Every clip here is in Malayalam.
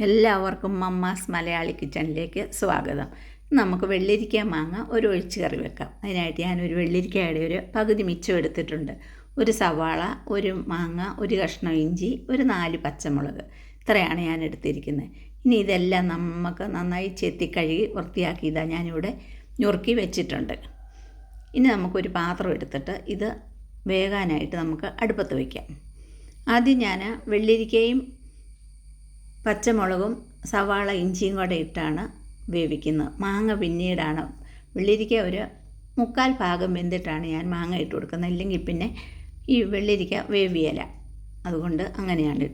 എല്ലാവർക്കും മമ്മാസ് മലയാളി കിച്ചണിലേക്ക് സ്വാഗതം. നമുക്ക് വെള്ളരിക്ക മാങ്ങ ഒരു ഒഴിച്ച് കറി വെക്കാം. അതിനായിട്ട് ഞാനൊരു വെള്ളരിക്കയുടെ ഒരു പകുതി മിച്ചം എടുത്തിട്ടുണ്ട്. ഒരു സവാള, ഒരു മാങ്ങ, ഒരു കഷ്ണം ഇഞ്ചി, ഒരു 4 പച്ചമുളക്, ഇത്രയാണ് ഞാൻ എടുത്തിരിക്കുന്നത്. ഇനി ഇതെല്ലാം നമുക്ക് നന്നായി ചെത്തി കഴുകി വൃത്തിയാക്കി ഞാനിവിടെ ഞുറുക്കി വെച്ചിട്ടുണ്ട്. ഇനി നമുക്കൊരു പാത്രം എടുത്തിട്ട് ഇത് വേകാനായിട്ട് നമുക്ക് അടുപ്പത്ത് വയ്ക്കാം. ആദ്യം ഞാൻ വെള്ളരിക്കയും പച്ചമുളകും സവാള ഇഞ്ചിയും കൂടെ ഇട്ടാണ് വേവിക്കുന്നത്. മാങ്ങ പിന്നീടാണ്. വെള്ളരിക്ക ഒരു 3/4 ഭാഗം വെന്തിട്ടാണ് ഞാൻ മാങ്ങ ഇട്ട് കൊടുക്കുന്നത്. ഇല്ലെങ്കിൽ പിന്നെ ഈ വെള്ളരിക്ക വേവിയല. അതുകൊണ്ട് അങ്ങനെയാണ്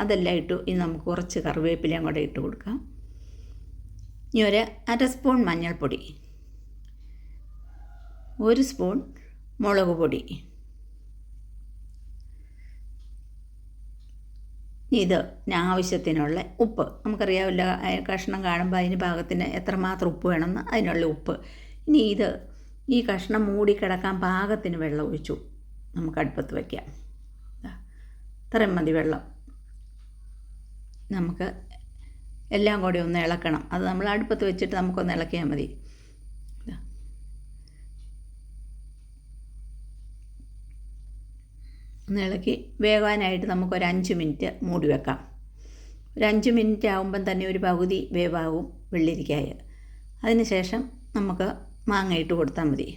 അതെല്ലാം ഇട്ടു. ഇനി നമുക്ക് കുറച്ച് കറിവേപ്പിലയും കൂടെ ഇട്ട് കൊടുക്കാം. ഇനി ഒരു 1/2 സ്പൂൺ മഞ്ഞൾപ്പൊടി, 1 സ്പൂൺ മുളക് പൊടി, ഇത് ആവശ്യത്തിനുള്ള ഉപ്പ്. നമുക്കറിയാവില്ല, കഷ്ണം കാണുമ്പോൾ അതിന് പാകത്തിന് എത്രമാത്രം ഉപ്പ് വേണമെന്ന് അതിനുള്ള ഉപ്പ്. ഇനി ഈ കഷ്ണം മൂടിക്കിടക്കാൻ പാകത്തിന് വെള്ളം ഒഴിച്ചു നമുക്ക് അടുപ്പത്ത് വയ്ക്കാം. ഇത്രയും മതി വെള്ളം. നമുക്ക് എല്ലാം കൂടി ഒന്ന് ഇളക്കണം. അത് നമ്മൾ അടുപ്പത്ത് വെച്ചിട്ട് നമുക്കൊന്ന് ഇളക്കിയാൽ മതി. ഒന്ന് ഇളക്കി വേവാനായിട്ട് നമുക്കൊരു 5 മിനിറ്റ് മൂടി വെക്കാം. ഒരു 5 മിനിറ്റ് ആകുമ്പം തന്നെ ഒരു പകുതി വേവാകും വെള്ളരിക്കായ. അതിന് ശേഷം നമുക്ക് മാങ്ങ ഇട്ട് കൊടുത്താൽ മതി.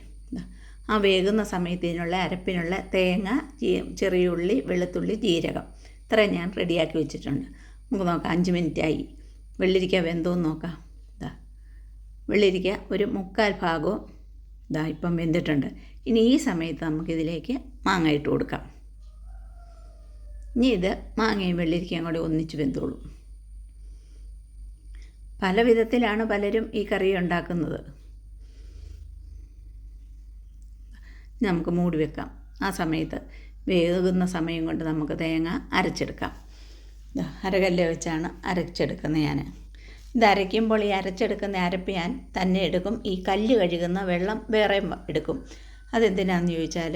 ആ വേകുന്ന സമയത്ത് ഇതിനുള്ള അരപ്പിനുള്ള തേങ്ങ, ചെറിയ ഉള്ളി, വെളുത്തുള്ളി, ജീരകം, ഇത്രയും ഞാൻ റെഡിയാക്കി വെച്ചിട്ടുണ്ട്. നമുക്ക് നോക്കാം. 5 മിനിറ്റായി. വെള്ളരിക്ക വെന്തോന്ന് നോക്കാം. വെള്ളരിക്ക ഒരു 3/4 ഭാഗവും ഇപ്പം വെന്തിട്ടുണ്ട്. ഇനി ഈ സമയത്ത് നമുക്കിതിലേക്ക് മാങ്ങ ഇട്ട് കൊടുക്കാം. ഇനി ഇത് മാങ്ങയും വെള്ളരിക്കയും കൂടെ ഒന്നിച്ച് വെന്തോളും. പല വിധത്തിലാണ് പലരും ഈ കറി ഉണ്ടാക്കുന്നത്. നമുക്ക് മൂടി വെക്കാം. ആ സമയത്ത് വേകുന്ന സമയം കൊണ്ട് നമുക്ക് തേങ്ങ അരച്ചെടുക്കാം. അരകല്ല് വെച്ചാണ് അരച്ചെടുക്കുന്നത് ഞാൻ. ഇത് അരയ്ക്കുമ്പോൾ ഈ അരച്ചെടുക്കുന്ന അരപ്പ് ഞാൻ തന്നെ എടുക്കും. ഈ കല്ല് കഴുകുന്ന വെള്ളം വേറെ എടുക്കും. അതെന്തിനാണെന്ന് ചോദിച്ചാൽ,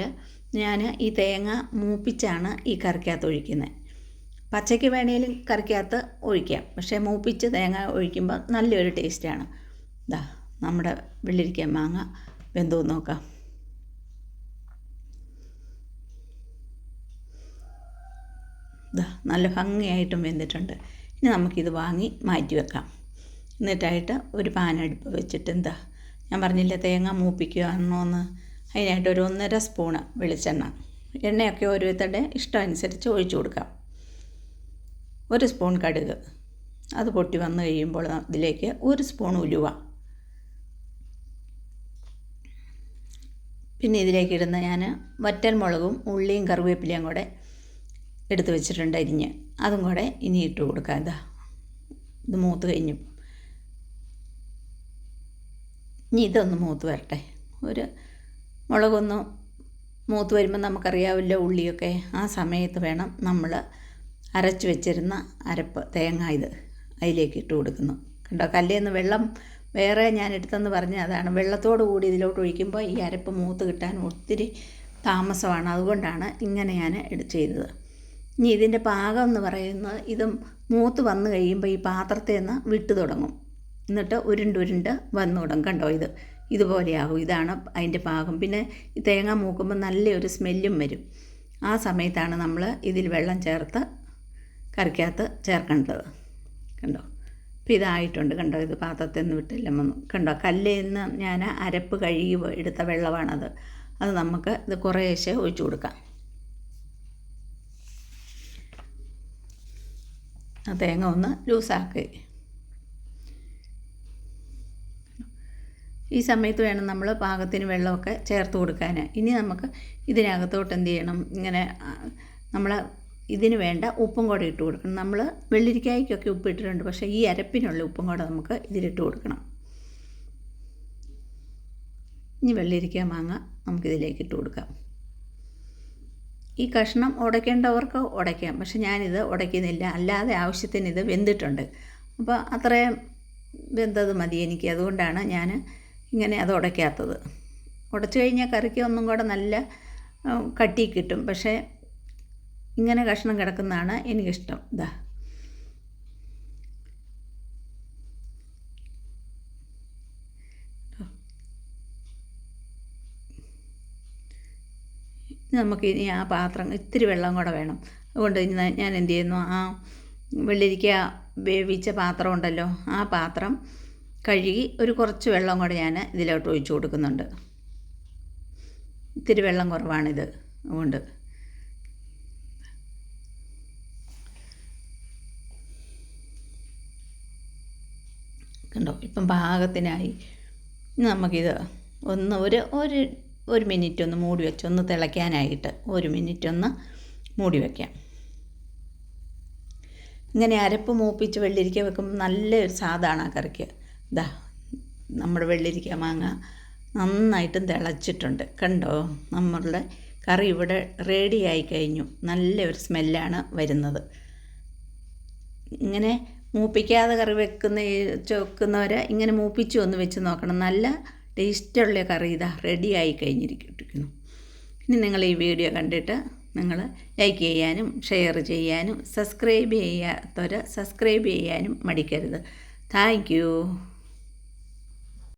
ഞാൻ ഈ തേങ്ങ മൂപ്പിച്ചാണ് ഈ കറിക്കകത്ത് ഒഴിക്കുന്നത്. പച്ചയ്ക്ക് വേണേലും കറിക്കകത്ത് ഒഴിക്കാം, പക്ഷേ മൂപ്പിച്ച് തേങ്ങ ഒഴിക്കുമ്പോൾ നല്ലൊരു ടേസ്റ്റാണ്. നമ്മുടെ വെള്ളരിക്ക മാങ്ങ വെന്തോ നോക്കാം. നല്ല ഭംഗിയായിട്ടും വെന്തിട്ടുണ്ട്. ഇനി നമുക്കിത് വാങ്ങി മാറ്റി വെക്കാം. എന്നിട്ടായിട്ട് ഒരു പാൻ അടുപ്പ് വെച്ചിട്ട് ഞാൻ പറഞ്ഞില്ല തേങ്ങ മൂപ്പിക്കുകയാണെന്ന്, അതിനായിട്ട് ഒരു 1.5 സ്പൂണ് വെളിച്ചെണ്ണ, എണ്ണയൊക്കെ ഓരോരുത്തരുടെ ഇഷ്ടം അനുസരിച്ച് ഒഴിച്ചു കൊടുക്കാം. 1 സ്പൂൺ കടുക്, അത് പൊട്ടി വന്നു കഴിയുമ്പോൾ ഇതിലേക്ക് 1 സ്പൂൺ ഉലുവ, പിന്നെ ഇതിലേക്ക് ഇടുന്ന ഞാൻ വറ്റൽ മുളകും ഉള്ളിയും കറിവേപ്പിലയും കൂടെ എടുത്ത് വെച്ചിട്ടുണ്ട് അരിഞ്ഞ്, അതും കൂടെ ഇനി ഇട്ട് കൊടുക്കാം. ഇത് മൂത്ത് കഴിഞ്ഞു. ഇനി ഇതൊന്ന് മൂത്ത് വരട്ടെ. ഒരു മുളകൊന്ന് മൂത്ത് വരുമ്പോൾ നമുക്കറിയാവില്ല ഉള്ളിയൊക്കെ. ആ സമയത്ത് വേണം നമ്മൾ അരച്ച് വെച്ചിരുന്ന അരപ്പ് തേങ്ങ അതിലേക്ക് ഇട്ട് കൊടുക്കുന്നു. കണ്ടോ, കല്ലേന്ന് വെള്ളം വേറെ ഞാൻ എടുത്തെന്ന് പറഞ്ഞാൽ അതാണ്. വെള്ളത്തോട് കൂടി ഇതിലോട്ട് ഒഴിക്കുമ്പോൾ ഈ അരപ്പ് മൂത്ത് കിട്ടാൻ ഒത്തിരി താമസമാണ്. അതുകൊണ്ടാണ് ഇങ്ങനെ ഞാൻ ചെയ്തത്. ഇനി ഇതിൻ്റെ പാകം എന്ന് പറയുന്നത്, ഇത് മൂത്ത് വന്നു കഴിയുമ്പോൾ ഈ പാത്രത്തിൽ നിന്ന് വിട്ടു തുടങ്ങും. എന്നിട്ട് ഉരുണ്ട് വന്നു തുടങ്ങും. കണ്ടോ, ഇതുപോലെയാകും. ഇതാണ് അതിൻ്റെ പാകം. പിന്നെ ഈ തേങ്ങ മൂക്കുമ്പോൾ നല്ലൊരു സ്മെല്ലും വരും. ആ സമയത്താണ് നമ്മൾ ഇതിൽ വെള്ളം ചേർത്ത് കറിക്കകത്ത് ചേർക്കേണ്ടത്. കണ്ടോ, ഇപ്പോൾ ഇതായിട്ടുണ്ട്. കണ്ടോ, ഇത് പാത്രത്തിൽ നിന്ന് വിട്ടെല്ലാം വന്നു. കണ്ടോ, കല്ലിൽ നിന്ന് ഞാൻ അരപ്പ് കഴുകി എടുത്ത വെള്ളമാണത്. അത് നമുക്ക് ഇത് കുറേശ്ശെ ഒഴിച്ചു കൊടുക്കാം. ആ തേങ്ങ ഒന്ന് ലൂസാക്കി. ഈ സമയത്ത് വേണം നമ്മൾ പാകത്തിന് വെള്ളമൊക്കെ ചേർത്ത് കൊടുക്കാൻ. ഇനി നമുക്ക് ഇതിനകത്തോട്ട് എന്ത് ചെയ്യണം, ഇങ്ങനെ നമ്മൾ ഇതിന് വേണ്ട ഉപ്പും കൂടെ ഇട്ട് കൊടുക്കണം. നമ്മൾ വെള്ളരിക്കായ്ക്കൊക്കെ ഉപ്പ് ഇട്ടിട്ടുണ്ട്, പക്ഷേ ഈ അരപ്പിനുള്ള ഉപ്പും കൂടെ നമുക്ക് ഇതിലിട്ട് കൊടുക്കണം. ഇനി വെള്ളരിക്ക മാങ്ങ നമുക്കിതിലേക്ക് ഇട്ട് കൊടുക്കാം. ഈ കഷ്ണം ഉടയ്ക്കേണ്ടവർക്ക് ഉടയ്ക്കാം, പക്ഷെ ഞാനിത് ഉടയ്ക്കുന്നില്ല. അല്ലാതെ ആവശ്യത്തിന് ഇത് വെന്തിട്ടുണ്ട്. അപ്പോൾ അത്രയും വെന്തത് മതി എനിക്ക്. അതുകൊണ്ടാണ് ഞാൻ ഇങ്ങനെ അത് ഉടയ്ക്കാത്തത്. ഉടച്ചു കഴിഞ്ഞാൽ കറിക്ക് ഒന്നും കൂടെ നല്ല കട്ടി കിട്ടും. പക്ഷേ ഇങ്ങനെ കഷ്ണം കിടക്കുന്നതാണ് എനിക്കിഷ്ടം. നമുക്ക് ഇനി ആ പാത്രം ഇത്തിരി വെള്ളം കൂടെ വേണം. അതുകൊണ്ട് ഞാൻ എന്ത് ചെയ്യുന്നു, ആ വെള്ളരിക്ക വേവിച്ച പാത്രം ഉണ്ടല്ലോ, ആ പാത്രം കഴുകി ഒരു കുറച്ച് വെള്ളം കൂടെ ഞാൻ ഇതിലോട്ട് ഒഴിച്ചു കൊടുക്കുന്നുണ്ട്. ഇത്തിരി വെള്ളം കുറവാണിത്. അതുകൊണ്ട് കണ്ടോ, ഇപ്പം പാകത്തിനായി. നമുക്കിത് ഒന്ന് ഒരു മിനിറ്റ് ഒന്ന് മൂടി വെച്ച് ഒന്ന് തിളയ്ക്കാനായിട്ട് 1 മിനിറ്റ് ഒന്ന് മൂടി വയ്ക്കാം. ഇങ്ങനെ അരപ്പ് മൂപ്പിച്ച് വെള്ളരിക്ക വെക്കുമ്പോൾ നല്ലൊരു സ്വാദാണ് ആ കറിക്ക്. ഇതാ നമ്മുടെ വെള്ളരിക്ക മാങ്ങ നന്നായിട്ടും തിളച്ചിട്ടുണ്ട്. കണ്ടോ, നമ്മളുടെ കറി ഇവിടെ റെഡി ആയി കഴിഞ്ഞു. നല്ലൊരു സ്മെല്ലാണ് വരുന്നത്. ഇങ്ങനെ മൂപ്പിക്കാതെ കറി വെക്കുന്നവർ ഇങ്ങനെ മൂപ്പിച്ച് ഒന്ന് വെച്ച് നോക്കണം. നല്ല ടേസ്റ്റുള്ള കറി ഇതാ റെഡി ആയി കഴിഞ്ഞിരിക്കുന്നു. ഇനി നിങ്ങൾ ഈ വീഡിയോ കണ്ടിട്ട് നിങ്ങൾ ലൈക്ക് ചെയ്യാനും ഷെയർ ചെയ്യാനും സബ്സ്ക്രൈബ് ചെയ്യാത്തവർ സബ്സ്ക്രൈബ് ചെയ്യാനും മടിക്കരുത്. Thank you.